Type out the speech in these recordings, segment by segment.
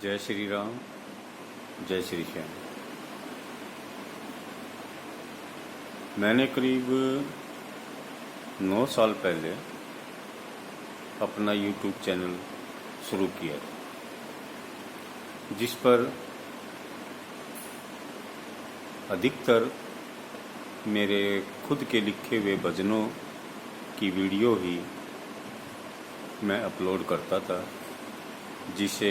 जय श्री राम, जय श्री श्याम। मैंने करीब 9 साल पहले अपना YouTube चैनल शुरू किया था, जिस पर अधिकतर मेरे खुद के लिखे हुए भजनों की वीडियो ही मैं अपलोड करता था, जिसे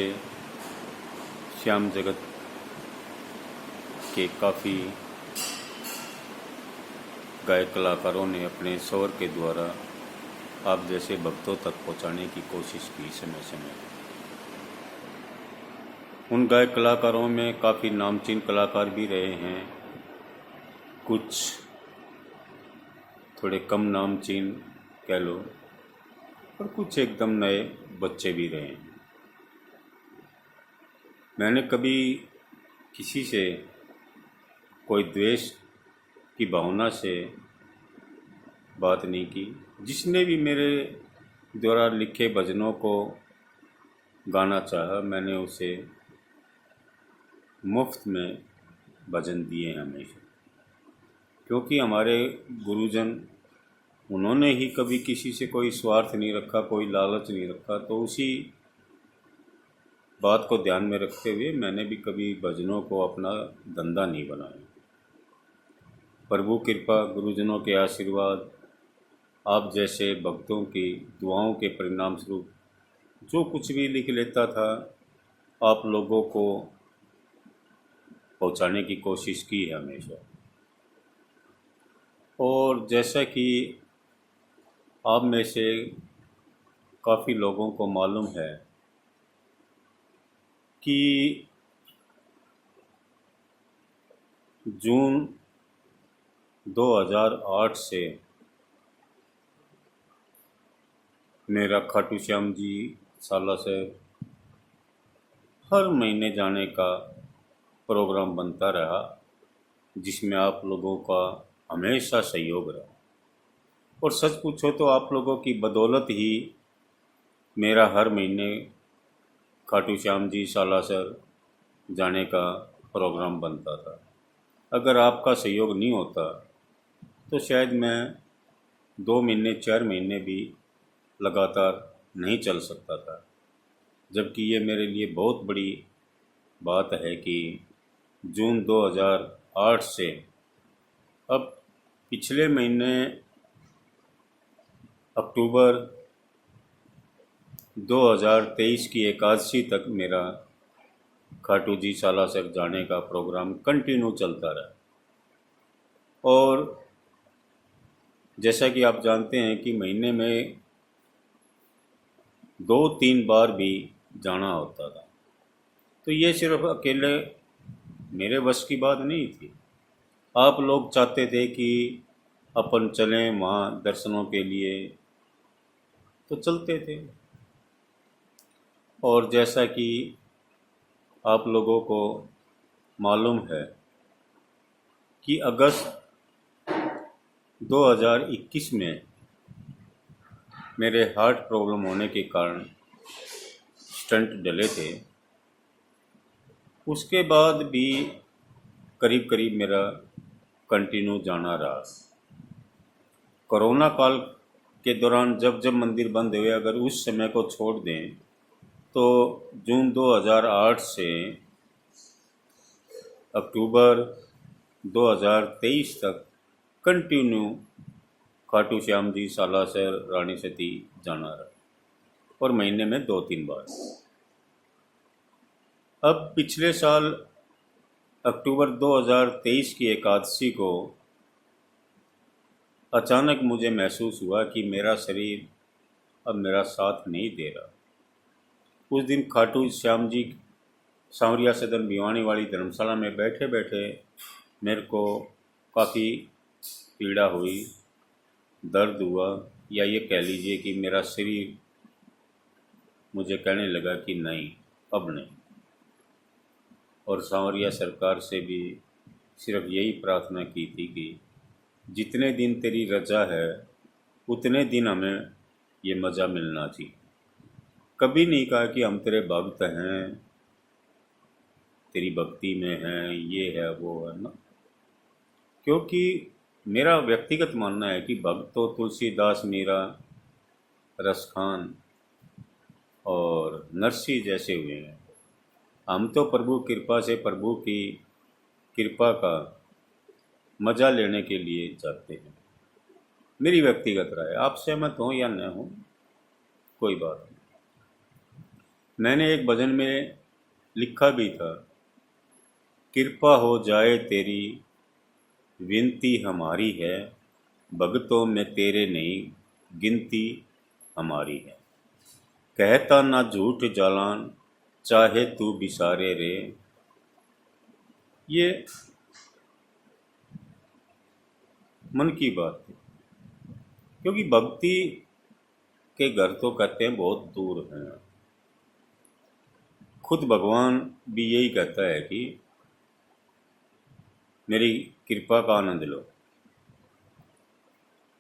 श्याम जगत के काफ़ी गायक कलाकारों ने अपने स्वर के द्वारा आप जैसे भक्तों तक पहुंचाने की कोशिश की समय समय। उन गायक कलाकारों में काफ़ी नामचीन कलाकार भी रहे हैं, कुछ थोड़े कम नामचीन कह लो, और कुछ एकदम नए बच्चे भी रहे हैं। मैंने कभी किसी से कोई द्वेष की भावना से बात नहीं की। जिसने भी मेरे द्वारा लिखे भजनों को गाना चाहा, मैंने उसे मुफ्त में भजन दिए हमेशा, क्योंकि हमारे गुरुजन उन्होंने ही कभी किसी से कोई स्वार्थ नहीं रखा, कोई लालच नहीं रखा। तो उसी बात को ध्यान में रखते हुए मैंने भी कभी भजनों को अपना धंधा नहीं बनाया। प्रभु कृपा, गुरुजनों के आशीर्वाद, आप जैसे भक्तों की दुआओं के परिणाम स्वरूप जो कुछ भी लिख लेता था, आप लोगों को पहुंचाने की कोशिश की है हमेशा। और जैसा कि आप में से काफ़ी लोगों को मालूम है कि जून 2008 से मेरा खाटू श्याम जी सालासर हर महीने जाने का प्रोग्राम बनता रहा, जिसमें आप लोगों का हमेशा सहयोग रहा। और सच पूछो तो आप लोगों की बदौलत ही मेरा हर महीने खाटू श्याम जी सालासर जाने का प्रोग्राम बनता था। अगर आपका सहयोग नहीं होता तो शायद मैं 2 महीने 4 महीने भी लगातार नहीं चल सकता था। जबकि ये मेरे लिए बहुत बड़ी बात है कि जून 2008 से अब पिछले महीने अक्टूबर 2023 की एकादशी तक मेरा खाटू जी सालासर जाने का प्रोग्राम कंटिन्यू चलता रहा। और जैसा कि आप जानते हैं कि महीने में 2-3 बार भी जाना होता था। तो ये सिर्फ अकेले मेरे वश की बात नहीं थी। आप लोग चाहते थे कि अपन चलें वहाँ दर्शनों के लिए, तो चलते थे। और जैसा कि आप लोगों को मालूम है कि अगस्त 2021 में मेरे हार्ट प्रॉब्लम होने के कारण स्टंट डले थे। उसके बाद भी करीब करीब मेरा कंटिन्यू जाना रहा। कोरोना काल के दौरान जब जब मंदिर बंद हुए, अगर उस समय को छोड़ दें तो जून 2008 से अक्टूबर 2023 तक कंटिन्यू खाटू श्याम जी सालासर रानी सती जाना रहा, और महीने में 2-3 बार। अब पिछले साल अक्टूबर 2023 की एकादशी को अचानक मुझे महसूस हुआ कि मेरा शरीर अब मेरा साथ नहीं दे रहा। उस दिन खाटू श्याम जी सांवरिया सदन भिवानी वाली धर्मशाला में बैठे बैठे मेरे को काफ़ी पीड़ा हुई, दर्द हुआ, या ये कह लीजिए कि मेरा शरीर मुझे कहने लगा कि नहीं, अब नहीं। और सांवरिया सरकार से भी सिर्फ यही प्रार्थना की थी कि जितने दिन तेरी रजा है उतने दिन हमें ये मज़ा मिलना चाहिए। कभी नहीं कहा कि हम तेरे भक्त हैं, तेरी भक्ति में है, ये है वो है ना। क्योंकि मेरा व्यक्तिगत मानना है कि भक्त तो तुलसीदास, मीरा, रसखान और नरसिंह जैसे हुए हैं। हम तो प्रभु कृपा से प्रभु की कृपा का मजा लेने के लिए जाते हैं। मेरी व्यक्तिगत राय, आप सहमत हो या न हो कोई बात नहीं। मैंने एक भजन में लिखा भी था, कृपा हो जाए तेरी विनती हमारी है, भगतों में तेरे नहीं गिनती हमारी है। कहता ना झूठ जालान, चाहे तू बिसारे रे। ये मन की बात है, क्योंकि भक्ति के घर तो कहते हैं बहुत दूर हैं। खुद भगवान भी यही कहता है कि मेरी कृपा का आनंद लो,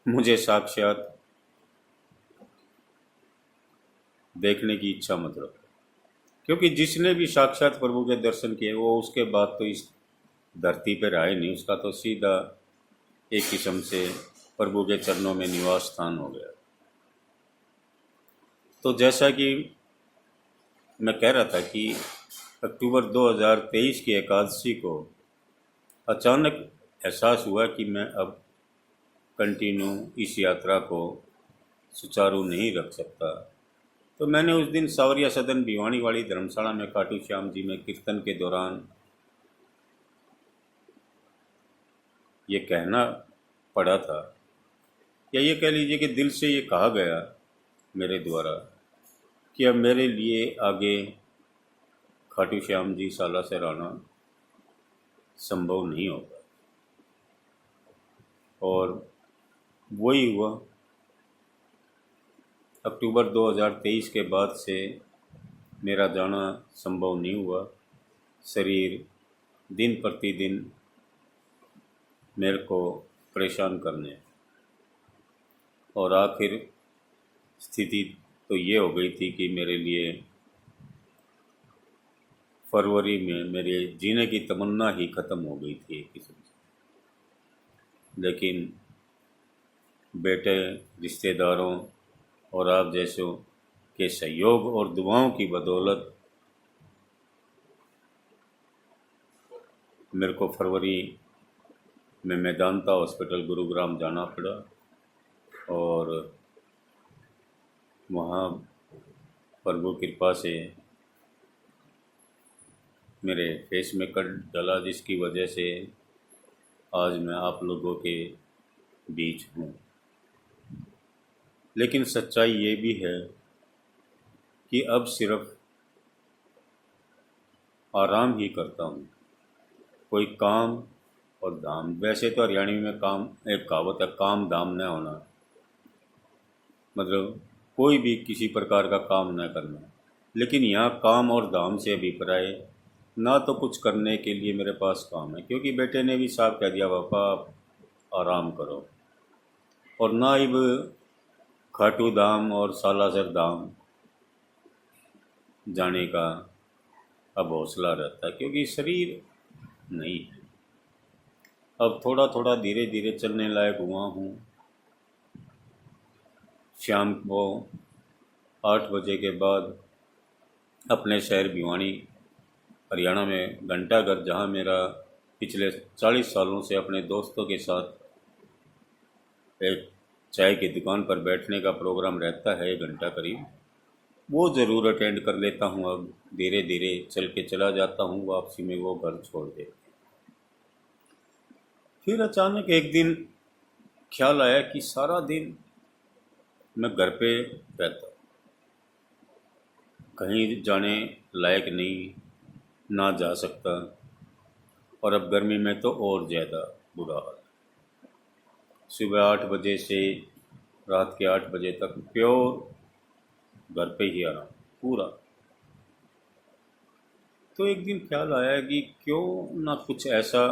मुझे साक्षात देखने की इच्छा मत रखो। क्योंकि जिसने भी साक्षात प्रभु के दर्शन किए वो उसके बाद तो इस धरती पर आए नहीं, उसका तो सीधा एक किस्म से प्रभु के चरणों में निवास स्थान हो गया। तो जैसा कि मैं कह रहा था कि अक्टूबर 2023 की एकादशी को अचानक एहसास हुआ कि मैं अब कंटिन्यू इस यात्रा को सुचारू नहीं रख सकता। तो मैंने उस दिन सावरिया सदन भिवानी वाली धर्मशाला में खाटू श्याम जी में कीर्तन के दौरान ये कहना पड़ा था, या ये कह लीजिए कि दिल से ये कहा गया मेरे द्वारा कि अब मेरे लिए आगे खाटू श्याम जी सालासर आना संभव नहीं होगा। और वही हुआ। अक्टूबर 2023 के बाद से मेरा जाना संभव नहीं हुआ। शरीर दिन प्रतिदिन मेरे को परेशान करने, और आखिर स्थिति तो ये हो गई थी कि मेरे लिए फरवरी में मेरे जीने की तमन्ना ही ख़त्म हो गई थी एक किस्म से। लेकिन बेटे, रिश्तेदारों और आप जैसों के सहयोग और दुआओं की बदौलत मेरे को फरवरी में मेदांता हॉस्पिटल गुरुग्राम जाना पड़ा, और वहाँ प्रभु कृपा से मेरे फेस में कट डला, जिसकी वजह से आज मैं आप लोगों के बीच हूँ। लेकिन सच्चाई ये भी है कि अब सिर्फ आराम ही करता हूँ, कोई काम और धाम। वैसे तो हरियाणवी में काम, एक कहावत है, काम धाम न होना, मतलब कोई भी किसी प्रकार का काम न करना। लेकिन यहाँ काम और धाम से अभिप्राय ना तो कुछ करने के लिए मेरे पास काम है, क्योंकि बेटे ने भी साफ कह दिया, पापा आप आराम करो। और ना ही खाटू धाम और सालासर धाम जाने का अब हौसला रहता है, क्योंकि शरीर नहीं है। अब थोड़ा थोड़ा धीरे धीरे चलने लायक हुआ हूँ। शाम को 8 बजे के बाद अपने शहर भिवानी हरियाणा में घंटाघर, जहाँ मेरा पिछले 40 सालों से अपने दोस्तों के साथ एक चाय की दुकान पर बैठने का प्रोग्राम रहता है 1 घंटा करीब, वो ज़रूर अटेंड कर लेता हूँ। अब धीरे धीरे चल के चला जाता हूँ, वापसी में वो घर छोड़ दे। फिर अचानक एक दिन ख्याल आया कि सारा दिन मैं घर पे रहता, कहीं जाने लायक नहीं, ना जा सकता, और अब गर्मी में तो और ज़्यादा बुरा हाल। सुबह 8 बजे से रात के 8 बजे तक प्योर घर पे ही आराम पूरा। तो एक दिन ख्याल आया कि क्यों ना कुछ ऐसा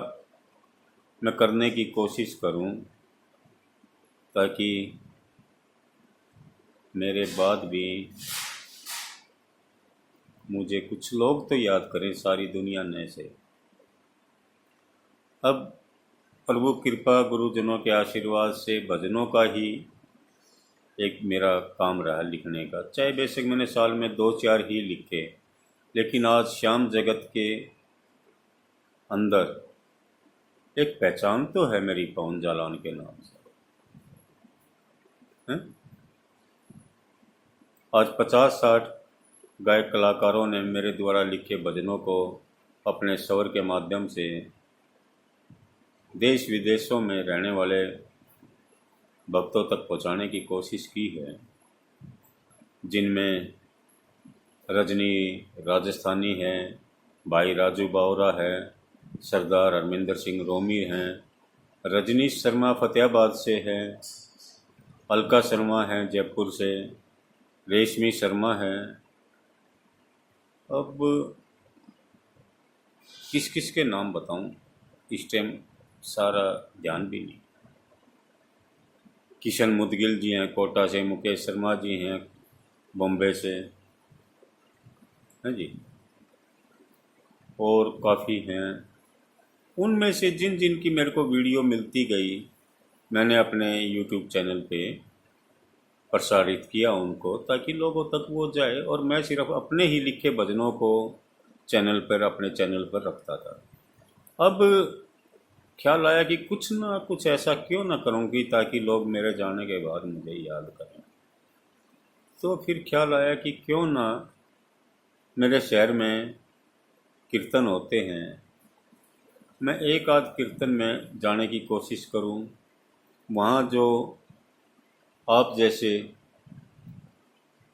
मैं करने की कोशिश करूं, ताकि मेरे बाद भी मुझे कुछ लोग तो याद करें, सारी दुनिया न से। अब प्रभु कृपा, गुरुजनों के आशीर्वाद से भजनों का ही एक मेरा काम रहा लिखने का। चाहे बेशक मैंने साल में 2-4 ही लिखे, लेकिन आज श्याम जगत के अंदर एक पहचान तो है मेरी पवन जालान के नाम से, हैं? आज 50-60 गायक कलाकारों ने मेरे द्वारा लिखे भजनों को अपने स्वर के माध्यम से देश विदेशों में रहने वाले भक्तों तक पहुंचाने की कोशिश की है, जिनमें रजनी राजस्थानी हैं, भाई राजू बावरा है, सरदार हरमिंदर सिंह रोमी हैं, रजनीश शर्मा फतेहाबाद से हैं, अलका शर्मा हैं जयपुर से, रेशमी शर्मा हैं। अब किस किस के नाम बताऊं, इस टाइम सारा ध्यान भी नहीं। किशन मुदगिल जी हैं कोटा से, मुकेश शर्मा जी हैं बॉम्बे से, हैं जी, और काफ़ी हैं। उनमें से जिन जिन की मेरे को वीडियो मिलती गई, मैंने अपने यूट्यूब चैनल पे प्रसारित किया उनको, ताकि लोगों तक वो जाए। और मैं सिर्फ अपने ही लिखे भजनों को चैनल पर, अपने चैनल पर रखता था। अब ख्याल आया कि कुछ ना कुछ ऐसा क्यों ना करूँगी ताकि लोग मेरे जाने के बाद मुझे याद करें। तो फिर ख्याल आया कि क्यों ना मेरे शहर में कीर्तन होते हैं, मैं एक आध कीर्तन में जाने की कोशिश करूं। वहाँ जो आप जैसे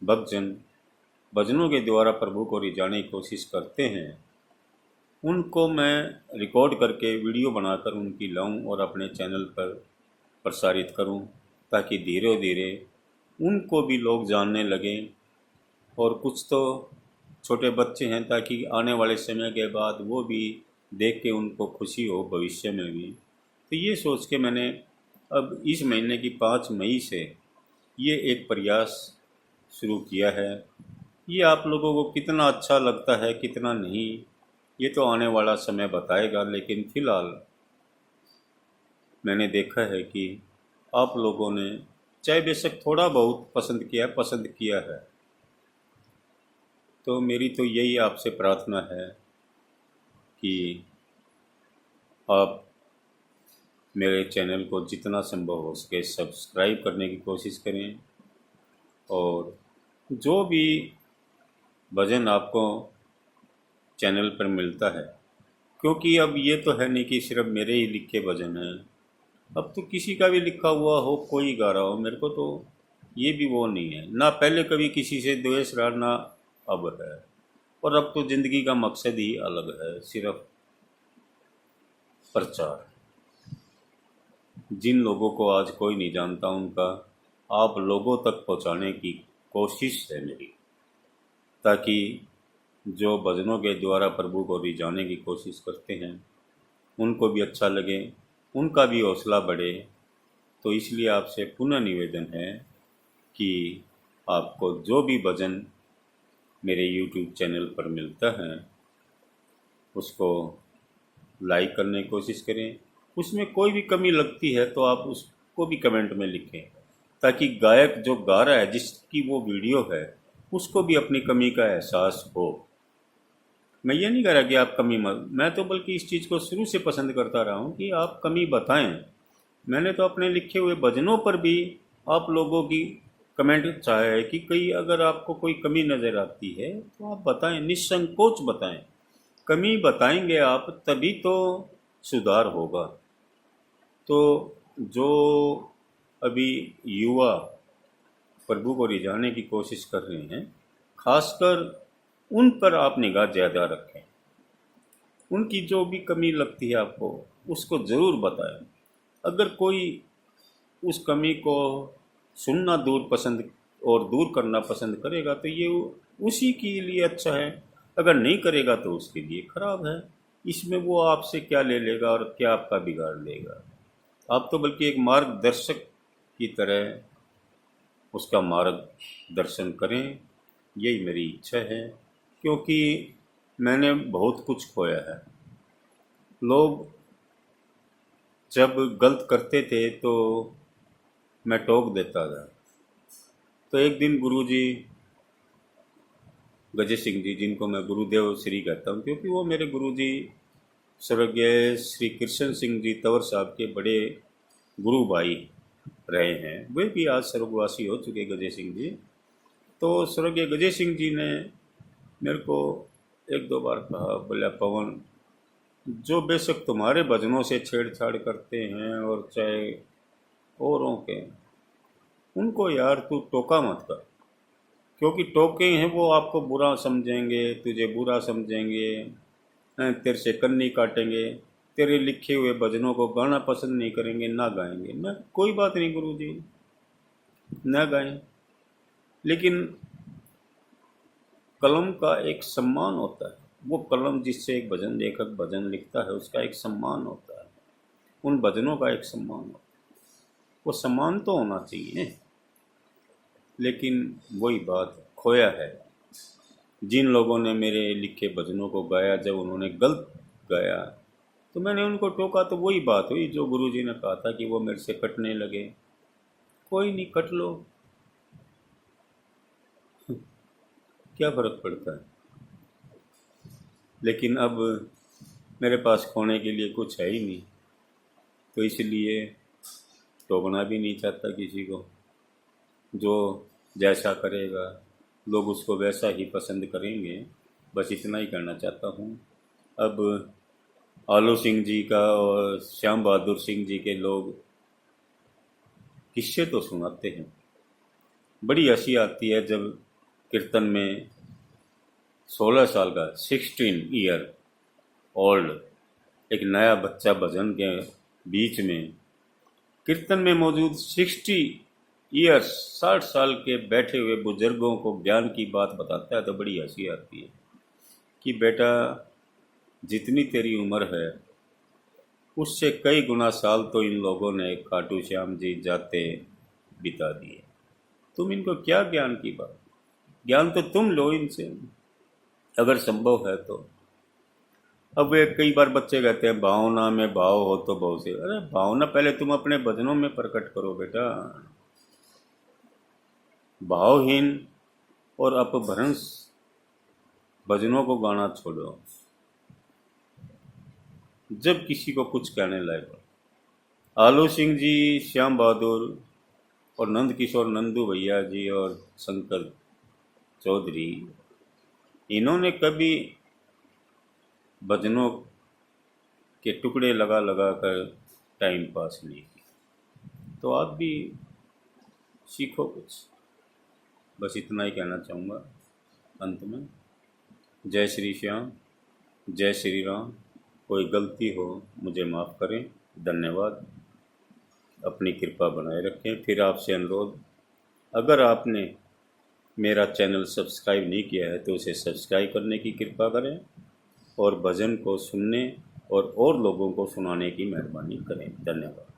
भक्तजन भजनों के द्वारा प्रभु को रिझाने की कोशिश करते हैं, उनको मैं रिकॉर्ड करके वीडियो बनाकर उनकी लाऊं और अपने चैनल पर प्रसारित करूं, ताकि धीरे धीरे उनको भी लोग जानने लगें। और कुछ तो छोटे बच्चे हैं, ताकि आने वाले समय के बाद वो भी देख के उनको खुशी हो भविष्य में भी। तो ये सोच के मैंने अब इस महीने की 5 मई से ये एक प्रयास शुरू किया है। ये आप लोगों को कितना अच्छा लगता है कितना नहीं, ये तो आने वाला समय बताएगा, लेकिन फ़िलहाल मैंने देखा है कि आप लोगों ने चाहे बेशक थोड़ा बहुत पसंद किया है। तो मेरी तो यही आपसे प्रार्थना है कि आप मेरे चैनल को जितना संभव हो सके सब्सक्राइब करने की कोशिश करें, और जो भी भजन आपको चैनल पर मिलता है, क्योंकि अब ये तो है नहीं कि सिर्फ मेरे ही लिखे भजन हैं, अब तो किसी का भी लिखा हुआ हो, कोई गा रहा हो, मेरे को तो ये भी वो नहीं है ना। पहले कभी किसी से द्वेष रहा, ना अब है। और अब तो ज़िंदगी का मकसद ही अलग है, सिर्फ प्रचार। जिन लोगों को आज कोई नहीं जानता, उनका आप लोगों तक पहुंचाने की कोशिश है मेरी, ताकि जो भजनों के द्वारा प्रभु को रिझाने की कोशिश करते हैं उनको भी अच्छा लगे, उनका भी हौसला बढ़े। तो इसलिए आपसे पुनः निवेदन है कि आपको जो भी भजन मेरे यूट्यूब चैनल पर मिलता है उसको लाइक करने की कोशिश करें। उसमें कोई भी कमी लगती है तो आप उसको भी कमेंट में लिखें, ताकि गायक जो गा रहा है, जिसकी वो वीडियो है, उसको भी अपनी कमी का एहसास हो। मैं ये नहीं कह रहा कि आप कमी मत, मैं तो बल्कि इस चीज़ को शुरू से पसंद करता रहा हूँ कि आप कमी बताएं। मैंने तो अपने लिखे हुए भजनों पर भी आप लोगों की कमेंट चाहे है कि कई अगर आपको कोई कमी नज़र आती है तो आप बताएं, निसंकोच बताएं। कमी बताएंगे आप तभी तो सुधार होगा। तो जो अभी युवा प्रभु को रिझाने की कोशिश कर रहे हैं, खासकर उन पर आप निगाह ज़्यादा रखें। उनकी जो भी कमी लगती है आपको, उसको ज़रूर बताएं। अगर कोई उस कमी को सुनना दूर करना पसंद करेगा तो ये उसी के लिए अच्छा है, अगर नहीं करेगा तो उसके लिए खराब है। इसमें वो आपसे क्या ले लेगा और क्या आपका बिगाड़ लेगा। आप तो बल्कि एक मार्गदर्शक की तरह उसका मार्गदर्शन करें, यही मेरी इच्छा है। क्योंकि मैंने बहुत कुछ खोया है। लोग जब गलत करते थे तो मैं टोक देता था। तो एक दिन गुरुजी गजय सिंह जी, जिनको मैं गुरुदेव श्री कहता हूँ क्योंकि वो मेरे गुरुजी स्वर्गीय श्री कृष्ण सिंह जी तंवर साहब के बड़े गुरु भाई रहे हैं, वे भी आज स्वर्गवासी हो चुके गजय सिंह जी। तो स्वर्गीय गजय सिंह जी ने मेरे को एक दो बार कहा, बोला पवन, जो बेशक तुम्हारे भजनों से छेड़छाड़ करते हैं और चाहे औरों के, उनको यार तू टोका मत कर, क्योंकि टोके हैं वो आपको बुरा समझेंगे, तुझे बुरा समझेंगे, तेरे से कन्नी काटेंगे, तेरे लिखे हुए भजनों को गाना पसंद नहीं करेंगे, ना गाएंगे। मैं कोई बात नहीं गुरुजी, ना गाएं, लेकिन कलम का एक सम्मान होता है। वो कलम जिससे एक भजन लेखक भजन लिखता है उसका एक सम्मान होता है, उन भजनों का एक सम्मान होता है। वो सम्मान तो होना चाहिए, लेकिन वही बात खोया है। जिन लोगों ने मेरे लिखे भजनों को गाया, जब उन्होंने गलत गाया तो मैंने उनको टोका। तो वही बात हुई जो गुरुजी ने कहा था कि वो मेरे से कटने लगे। कोई नहीं, कट लो, क्या फ़र्क पड़ता है। लेकिन अब मेरे पास खोने के लिए कुछ है ही नहीं, तो इसलिए टोकना भी नहीं चाहता किसी को। जो जैसा करेगा लोग उसको वैसा ही पसंद करेंगे, बस इतना ही कहना चाहता हूँ। अब आलू सिंह जी का और श्याम बहादुर सिंह जी के लोग किस्से तो सुनाते हैं, बड़ी हंसी आती है जब कीर्तन में 16 साल का 16 ईयर ओल्ड एक नया बच्चा भजन के बीच में कीर्तन में मौजूद 60 ईयर्स 60 साल के बैठे हुए बुजुर्गों को ज्ञान की बात बताता है, तो बड़ी हंसी आती है कि बेटा, जितनी तेरी उम्र है उससे कई गुना साल तो इन लोगों ने खाटू श्याम जी जाते बिता दिए। तुम इनको क्या ज्ञान की बात, ज्ञान तो तुम लो इनसे अगर संभव है तो। अब वे कई बार बच्चे कहते हैं भावना में भाव हो तो भाव से, अरे भावना पहले तुम अपने भजनों में प्रकट करो बेटा। भावहीन और अपभ्रंश भजनों को गाना छोड़ो जब किसी को कुछ कहने लायक हो। आलू सिंह जी, श्याम बहादुर और नंद किशोर नंदू भैया जी और शंकर चौधरी, इन्होंने कभी भजनों के टुकड़े लगा लगा कर टाइम पास नहीं किया। तो आप भी सीखो कुछ, बस इतना ही कहना चाहूँगा अंत में। जय श्री श्याम, जय श्री राम। कोई गलती हो मुझे माफ़ करें। धन्यवाद। अपनी कृपा बनाए रखें। फिर आपसे अनुरोध, अगर आपने मेरा चैनल सब्सक्राइब नहीं किया है तो उसे सब्सक्राइब करने की कृपा करें और भजन को सुनने और लोगों को सुनाने की मेहरबानी करें। धन्यवाद।